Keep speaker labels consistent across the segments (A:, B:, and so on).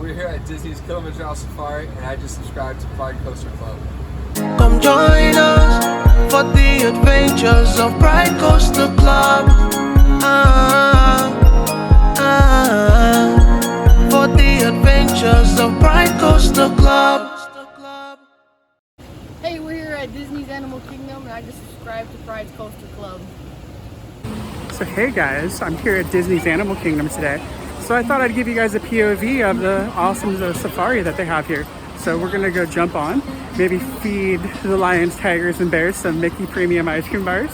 A: We're here at Disney's Kilimanjaro Safari, and I just subscribed to Pride Coaster Club.
B: Come join us for the adventures of Pride Coaster Club. For the adventures of Pride Coaster Club.
C: Hey, we're here at Disney's Animal Kingdom, and I just subscribed to Pride Coaster Club.
D: So hey guys, I'm here at Disney's Animal Kingdom today. So I thought I'd give you guys a POV of the awesome safari that they have here. So we're gonna go jump on, maybe feed the lions, tigers, and bears some Mickey Premium ice cream bars,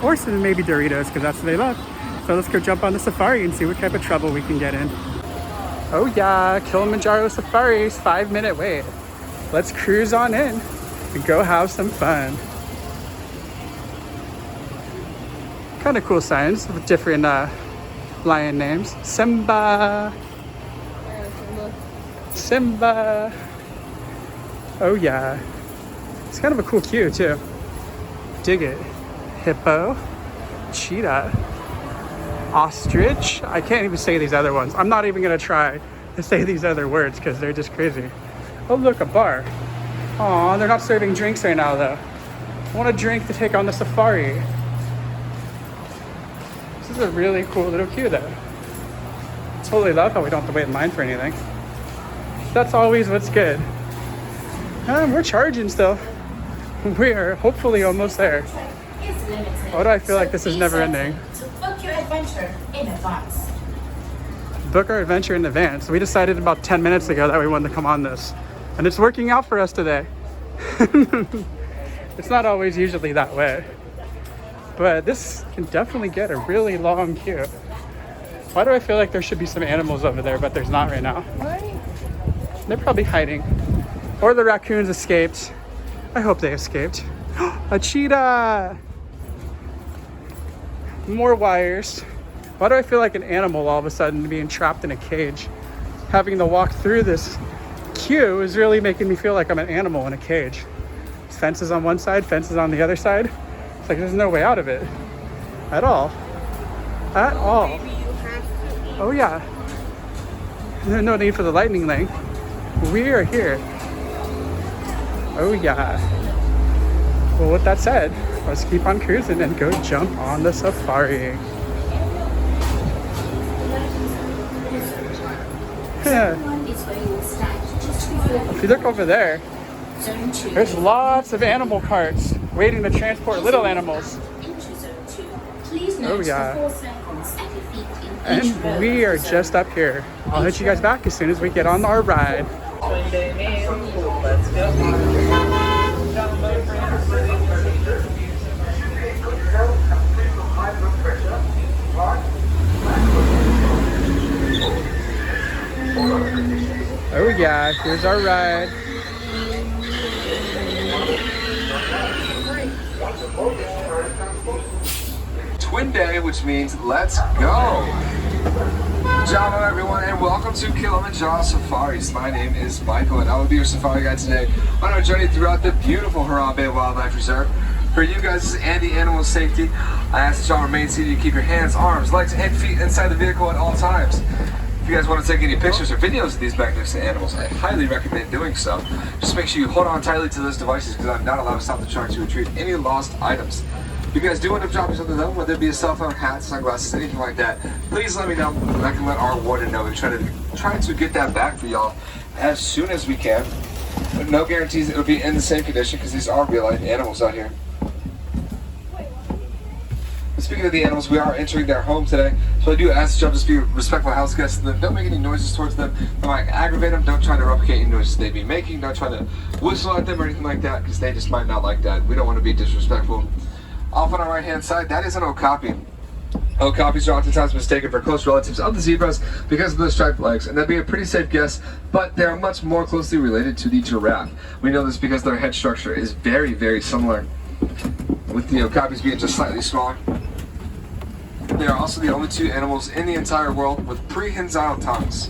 D: or some maybe Doritos, because that's what they love. So let's go jump on the safari and see what type of trouble we can get in. Oh yeah, Kilimanjaro Safaris, 5-minute wait. Let's cruise on in and go have some fun. Kind of cool signs with different lion names. Simba. Simba. Oh yeah. It's kind of a cool queue too. Dig it. Hippo. Cheetah. Ostrich. I can't even say these other ones. I'm not even gonna try to say these other words because they're just crazy. Oh look, a bar. Aw, they're not serving drinks right now though. I want a drink to take on the safari. This is a really cool little queue though. Totally love how we don't have to wait in line for anything. That's always what's good. We're charging still. We are hopefully almost there. Why do I feel like this is never ending?
E: Book your adventure in advance.
D: Book our adventure in advance. We decided about 10 minutes ago that we wanted to come on this. And it's working out for us today. It's not always usually that way. But this can definitely get a really long queue. Why do I feel like there should be some animals over there, but there's not right now? They're probably hiding. Or the raccoons escaped. I hope they escaped. A cheetah! More wires. Why do I feel like an animal all of a sudden being trapped in a cage? Having to walk through this queue is really making me feel like I'm an animal in a cage. Fences on one side, fences on the other side. It's like there's no way out of it. At all. At all. Oh yeah. There's no need for the lightning lane. We are here. Oh yeah. Well, with that said, let's keep on cruising and go jump on the safari. If you look over there, there's lots of animal carts waiting to transport little animals. Oh yeah. And we are just up here. I'll hit you guys back as soon as we get on our ride. Oh yeah, here's our ride.
A: Twin day, which means let's go. Hello everyone, and welcome to Kilimanjaro Safaris. My name is Michael, and I will be your safari guide today on our journey throughout the beautiful Harambe Wildlife Reserve. For you guys and the animal safety, I ask that y'all remain seated. You keep your hands, arms, legs, and feet inside the vehicle at all times. If you guys want to take any pictures or videos of these magnificent animals, I highly recommend doing so. Just make sure you hold on tightly to those devices because I'm not allowed to stop the truck to retrieve any lost items. If you guys do end up dropping something though, whether it be a cell phone, hat, sunglasses, anything like that, please let me know and I can let our warden know and try to get that back for y'all as soon as we can. But no guarantees it'll be in the same condition because these are real life animals out here. Speaking of the animals, we are entering their home today, so I do ask that y'all just be respectful house guests to them. Don't make any noises towards them. Don't like aggravate them. Don't try to replicate any noises they be making. Don't try to whistle at them or anything like that, because they just might not like that. We don't want to be disrespectful. Off on our right hand side, that is an okapi. Okapis are oftentimes mistaken for close relatives of the zebras because of those striped legs, and that'd be a pretty safe guess, but they're much more closely related to the giraffe. We know this because their head structure is very, very similar, with the okapis being just slightly smaller. They are also the only two animals in the entire world with prehensile tongues.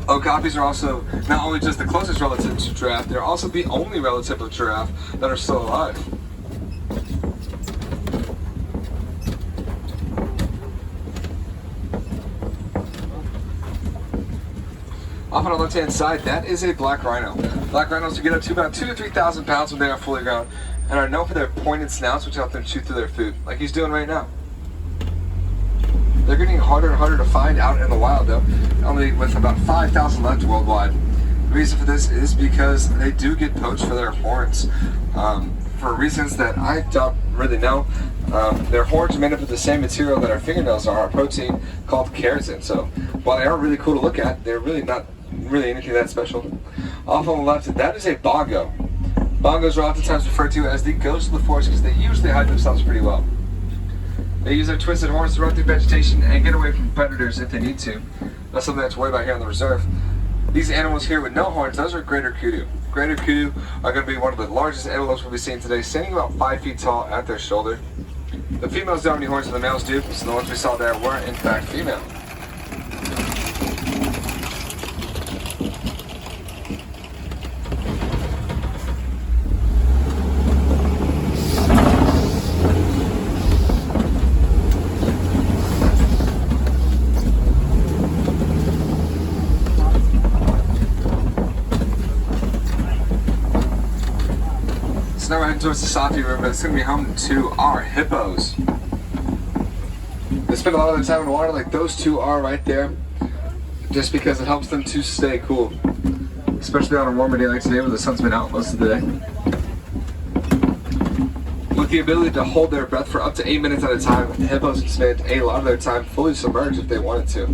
A: Okapis are also not only just the closest relative to giraffe, they're also the only relative of giraffe that are still alive. Off on the left-hand side, that is a black rhino. Black rhinos can get up to about 2,000 to 3,000 pounds when they are fully grown, and are known for their pointed snouts, which help them chew through their food, like he's doing right now. They're getting harder and harder to find out in the wild, though, only with about 5,000 left worldwide. The reason for this is because they do get poached for their horns, for reasons that I don't really know. Their horns are made up of the same material that our fingernails are, a protein called keratin. So while they are really cool to look at, they're really not really anything that special. Off on the left, that is a bongo. Bongos are oftentimes referred to as the ghosts of the forest because they usually hide themselves pretty well. They use their twisted horns to run through vegetation and get away from predators if they need to. That's something that's worried about here on the reserve. These animals here with no horns, those are greater kudu. Greater kudu are going to be one of the largest antelopes we'll be seeing today, standing about 5 feet tall at their shoulder. The females don't have any horns and the males do, so the ones we saw there were in fact female. Now we're heading towards the Safi River. It's going to be home to our hippos. They spend a lot of their time in the water like those two are right there, just because it helps them to stay cool, especially on a warmer day like today where the sun's been out most of the day. With the ability to hold their breath for up to 8 minutes at a time, the hippos can spend a lot of their time fully submerged if they wanted to.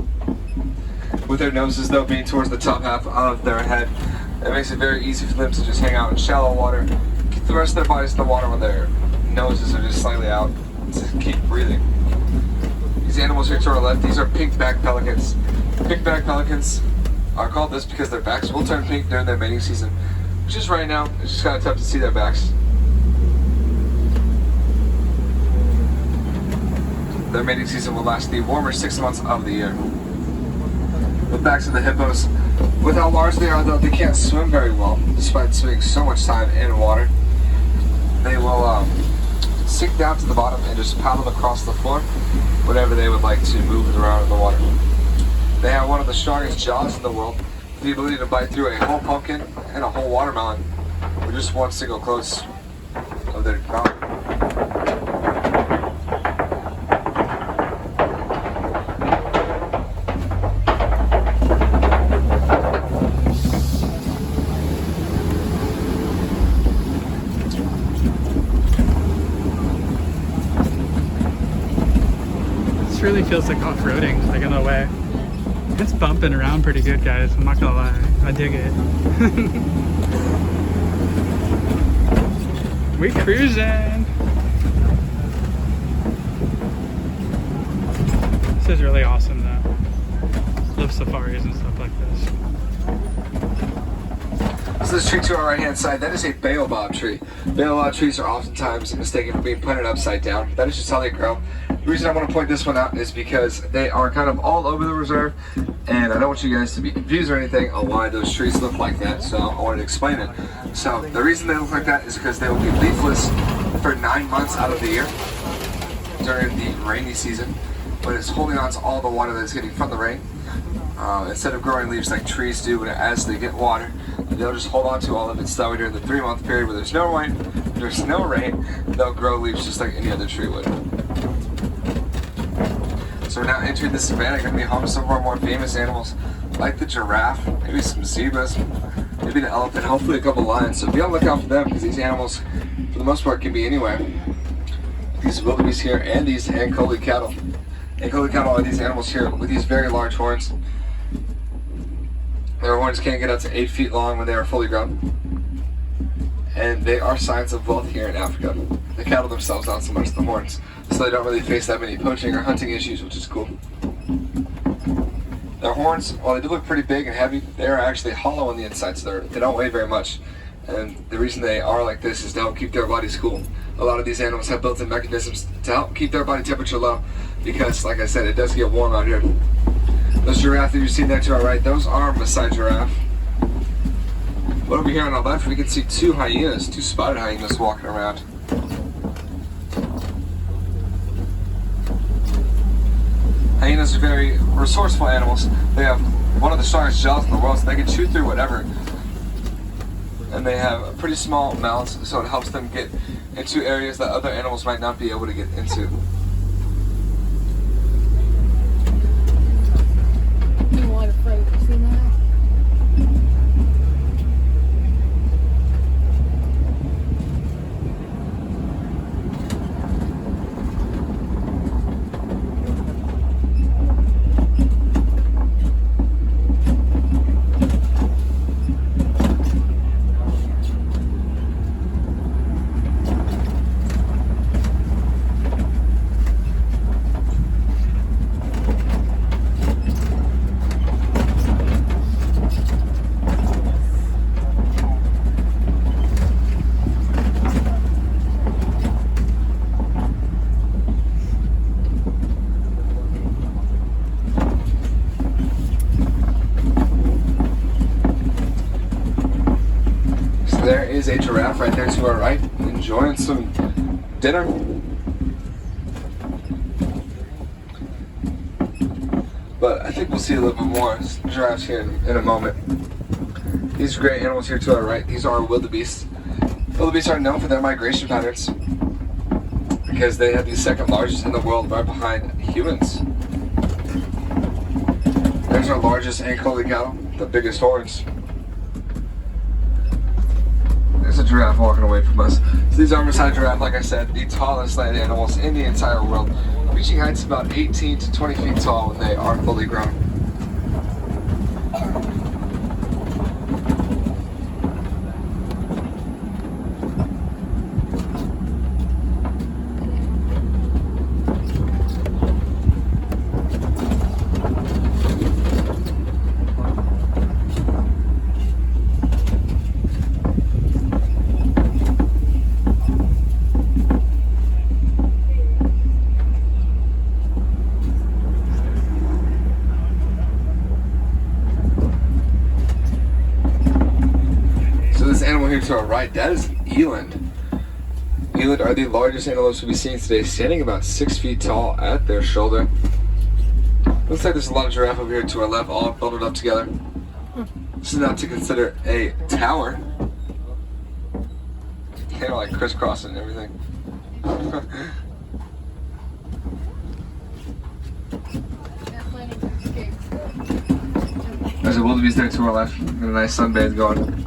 A: With their noses though being towards the top half of their head, it makes it very easy for them to just hang out in shallow water, keep the rest of their bodies in the water when their noses are just slightly out to keep breathing. These animals here to our left, these are pink-backed pelicans. Pink-backed pelicans are called this because their backs will turn pink during their mating season, which is right now. It's just kind of tough to see their backs. Their mating season will last the warmer 6 months of the year. The backs of the hippos, with how large they are though, they can't swim very well, despite spending so much time in water. They will sink down to the bottom and just paddle across the floor whenever they would like to move around in the water. They have one of the strongest jaws in the world, with the ability to bite through a whole pumpkin and a whole watermelon with just one single close of their mouth.
D: This really feels like off-roading, like in a way. It's bumping around pretty good, guys. I'm not gonna lie. I dig it. We cruising. This is really awesome though. Love safaris and stuff like this.
A: So this tree to our right hand side, that is a Baobob tree. Baobob trees are oftentimes mistaken for being planted upside down. That is just how they grow. The reason I want to point this one out is because they are kind of all over the reserve, and I don't want you guys to be confused or anything on why those trees look like that, so I wanted to explain it. So the reason they look like that is because they will be leafless for 9 months out of the year during the rainy season, but it's holding on to all the water that's getting from the rain. Instead of growing leaves like trees do as they get water, they'll just hold on to all of it. So that way during the 3-month period where there's no rain, they'll grow leaves just like any other tree would. So we're now entering the savannah, going to be home to some of our more famous animals, like the giraffe, maybe some zebras, maybe the elephant, hopefully a couple lions. So be on the lookout for them because these animals, for the most part, can be anywhere. These wildebeests here and these Ankoli cattle. Ankoli cattle are these animals here with these very large horns. Their horns can get up to 8 feet long when they are fully grown. And they are signs of wealth here in Africa. The cattle themselves, not so much the horns. So they don't really face that many poaching or hunting issues, which is cool. Their horns, while they do look pretty big and heavy, they are actually hollow on the inside, so they don't weigh very much. And the reason they are like this is to help keep their bodies cool. A lot of these animals have built-in mechanisms to help keep their body temperature low because, like I said, it does get warm out here. Those giraffe that you see there to our right, those are Maasai giraffe. But over here on our left, we can see 2 hyenas, 2 spotted hyenas walking around. Hyenas are very resourceful animals. They have one of the strongest jaws in the world, so they can chew through whatever. And they have pretty small mouths, so it helps them get into areas that other animals might not be able to get into.
C: You want to friend, you see that?
A: There is a giraffe right there to our right, enjoying some dinner. But I think we'll see a little bit more giraffes here in a moment. These great animals here to our right, these are wildebeests. Wildebeests are known for their migration patterns because they have the second largest in the world, right behind humans. There's our largest ankle cattle, the biggest horns. There's a giraffe walking away from us. So these are beside giraffe, like I said, the tallest land animals in the entire world, reaching heights about 18 to 20 feet tall when they are fully grown. Here to our right, that is an eland. Eland are the largest animals we'll be seeing today, standing about 6 feet tall at their shoulder. Looks like there's a lot of giraffe over here to our left, all bundled up together. This is not to consider a tower. They're like crisscrossing and everything. There's a wildebeest there to our left, and a nice sunbathe going.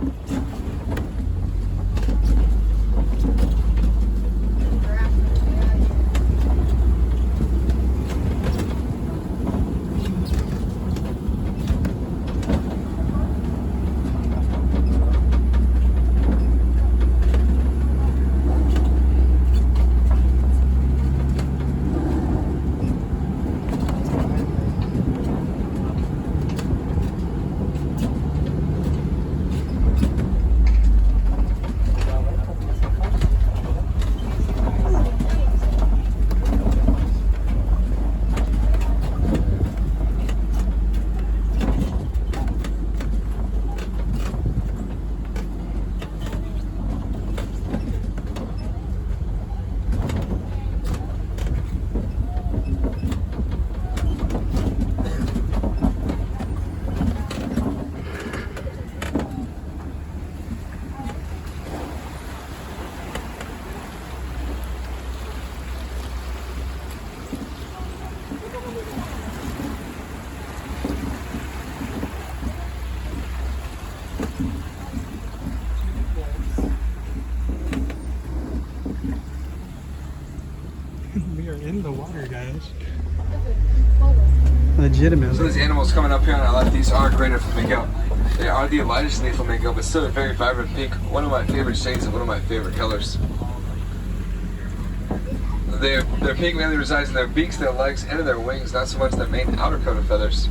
D: We are in the water, guys.
A: Legitimate. So these animals coming up here on our left, these are greater flamingo. They are the lightest in the flamingo, but still a very vibrant pink. One of my favorite shades and one of my favorite colors. Their pink mainly resides in their beaks, their legs, and in their wings, not so much their main outer coat of feathers.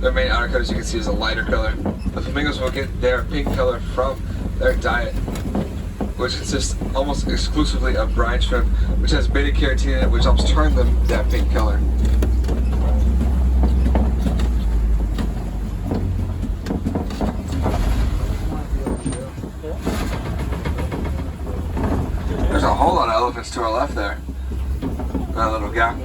A: Their main outer coat, as you can see, is a lighter color. The flamingos will get their pink color from their diet, which consists almost exclusively of brine shrimp, which has beta-carotene in it, which helps turn them that pink color. There's a whole lot of elephants to our left there. That little gap.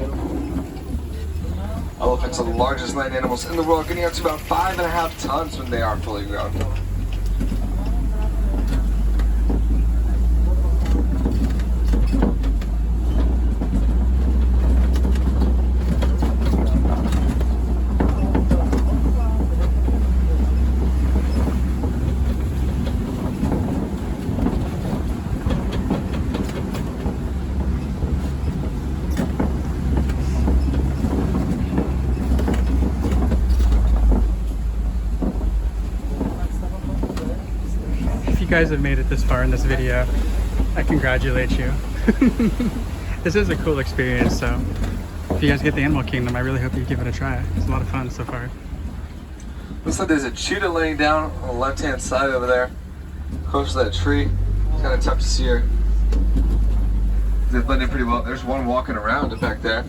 A: Elephants are the largest land animals in the world, getting up to about 5.5 tons when they are fully grown.
D: If you guys have made it this far in this video, I congratulate you. This is a cool experience, so if you guys get the Animal Kingdom, I really hope you give it a try. It's a lot of fun so far.
A: Looks like there's a cheetah laying down on the left-hand side over there, close to that tree. It's kind of tough to see her. They blend in pretty well. There's one walking around back there.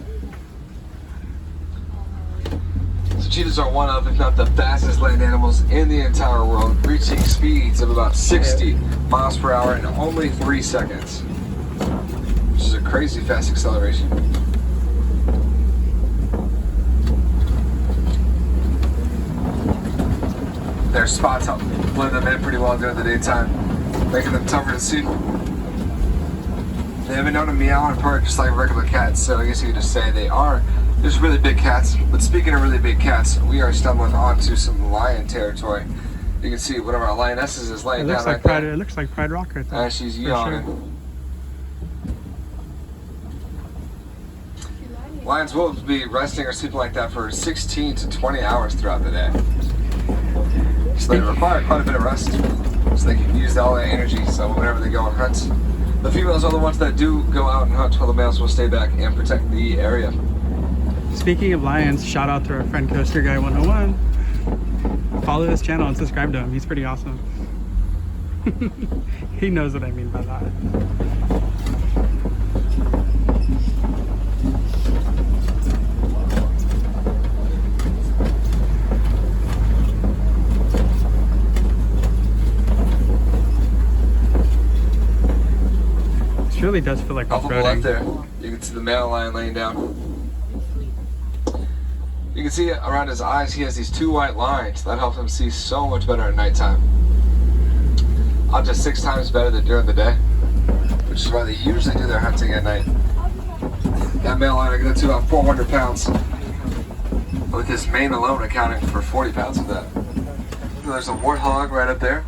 A: So cheetahs are one of, if not the fastest land animals in the entire world, reaching speeds of about 60 miles per hour in only 3 seconds, which is a crazy fast acceleration. Their spots help blend them in pretty well during the daytime, making them tougher to see. They have been known to meow and purr just like regular cats, so I guess you could just say they are just really big cats. But speaking of really big cats, we are stumbling onto some lion territory. You can see one of our lionesses is laying down right there.
D: It looks like Pride Rock right there.
A: And she's yawning. Sure. Lions will be resting or sleeping like that for 16 to 20 hours throughout the day. So they require quite a bit of rest, so they can use all that energy, so whenever they go on hunts. The females are the ones that do go out and hunt, while the males will stay back and protect the area.
D: Speaking of lions, shout out to our friend Coaster Guy 101. Follow his channel and subscribe to him. He's pretty awesome. He knows what I mean by that. It really does feel like
A: off on the
D: off-roading.
A: left there, you can see the male lion laying down. You can see around his eyes, he has these 2 white lines that help him see so much better at nighttime. Up to 6 times better than during the day, which is why they usually do their hunting at night. That male lion will get up to about 400 pounds, with his mane alone accounting for 40 pounds of that. So there's a warthog right up there,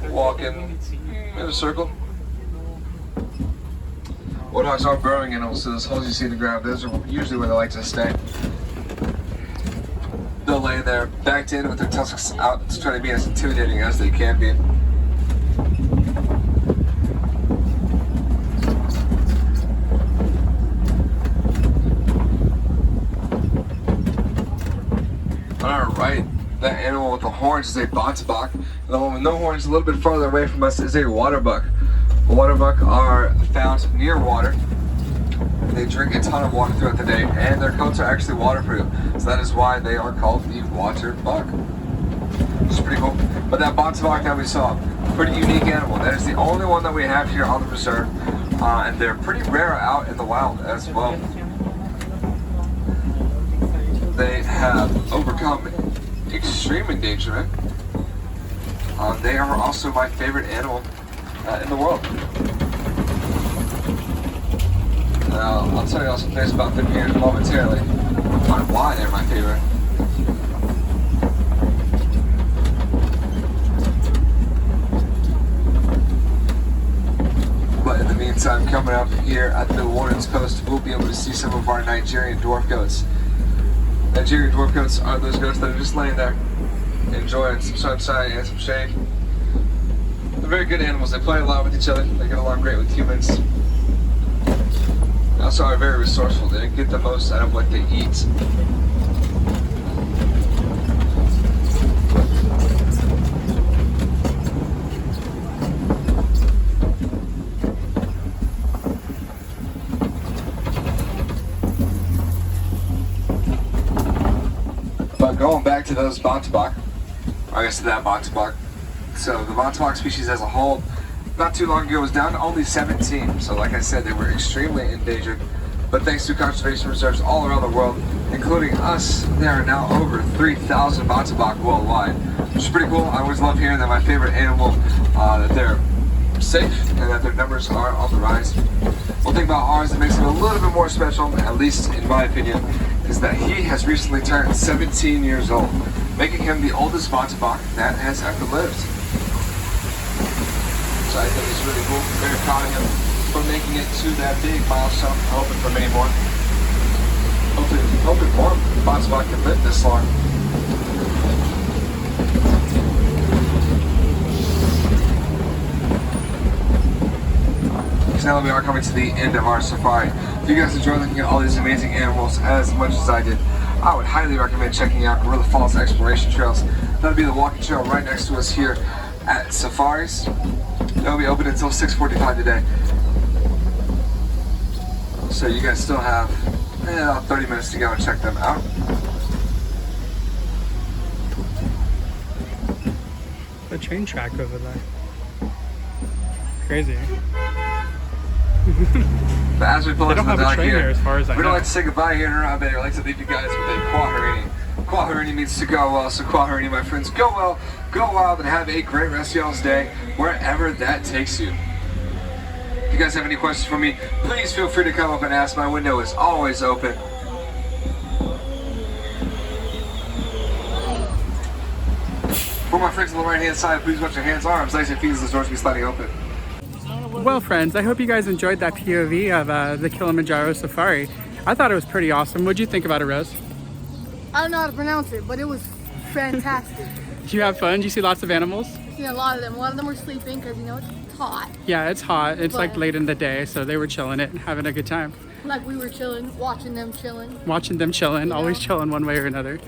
A: walking in a circle. Warthogs are burrowing animals, so those holes you see in the ground, those are usually where they like to stay. They'll lay there, backed in with their tusks out, to try to be as intimidating as they can be. On our right, that animal with the horns is a Baobob, and the one with no horns a little bit farther away from us is a waterbuck. The waterbuck are found near water. They drink a ton of water throughout the day, and their coats are actually waterproof. So that is why they are called the waterbuck. Which is pretty cool. But that Baobob that we saw, pretty unique animal. That is the only one that we have here on the preserve, and they're pretty rare out in the wild as well. They have overcome extreme endangerment. They are also my favorite animal in the world. I'll tell you all some things about them here momentarily on why they're my favorite. But in the meantime, coming up here at the Warden's Post, we'll be able to see some of our Nigerian dwarf goats. Nigerian dwarf goats are those goats that are just laying there, enjoying some sunshine and some shade. They're very good animals. They play a lot with each other. They get along great with humans. They also are very resourceful. They get the most out of what they eat. But going back to those Baobob, I guess to that Baobob. So the Baobob species as a whole, not too long ago, was down to only 17. So like I said, they were extremely endangered. But thanks to conservation reserves all around the world, including us, there are now over 3,000 Baobob worldwide, which is pretty cool. I always love hearing that my favorite animal, that they're safe and that their numbers are on the rise. One thing about ours that makes him a little bit more special, at least in my opinion, is that he has recently turned 17 years old, making him the oldest Baobob that has ever lived. So I think it's really cool. Very proud of him for making it to that big milestone. I'm hoping for many more. Hoping more Baobob can live this long. Now we are coming to the end of our safari. If you guys enjoy looking at all these amazing animals as much as I did, I would highly recommend checking out Gorilla Falls Exploration Trails. That'll be the walking trail right next to us here at Safaris. It'll be open until 6:45 today. So you guys still have about 30 minutes to go and check them out.
D: The train track over there. Crazy.
A: But as we pull
D: They
A: into
D: don't
A: the
D: have a
A: dock
D: train
A: here,
D: here as far as I
A: we don't
D: know.
A: like to say goodbye here in Arambe. We like to leave you guys with a Kwaharini. Kwaharini means to go well, so Kwaharini, my friends, go well, go wild, and have a great rest of y'all's day, wherever that takes you. If you guys have any questions for me, please feel free to come up and ask. My window is always open. For my friends on the right-hand side, please watch your hands, arms, legs, and feet as the doors be sliding open.
D: Well, friends, I hope you guys enjoyed that POV of the Kilimanjaro Safari. I thought it was pretty awesome. What'd you think about it, Rose?
C: I don't know how to pronounce it, but it was fantastic.
D: Did you have fun? Did you see lots of animals?
C: I've seen a lot of them. A lot of them were sleeping because, you know, it's hot.
D: Yeah, it's hot. It's like
C: But-
D: late in the day, so they were chilling it, having a good time.
C: Like we were chilling, watching them chilling.
D: Watching them chilling, always chilling one way or another.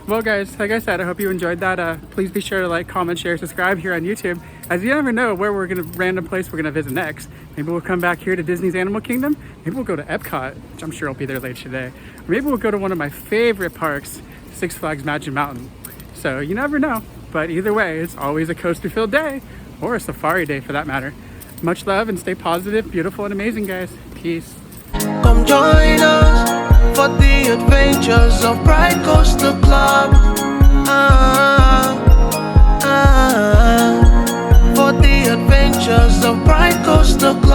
D: Well, guys, like I said, I hope you enjoyed that. Please be sure to like, comment, share, subscribe here on YouTube, as you never know where random place we're gonna visit next. Maybe we'll come back here to Disney's Animal Kingdom. Maybe we'll go to Epcot, which I'm sure I'll be there later today. Or maybe we'll go to one of my favorite parks, Six Flags Magic Mountain. So you never know, but either way, it's always a coaster-filled day, or a safari day for that matter. Much love and stay positive, beautiful, and amazing, guys. Peace.
B: Come join us for the adventures of Pride Coaster Club. For the adventures of Pride Coaster Club.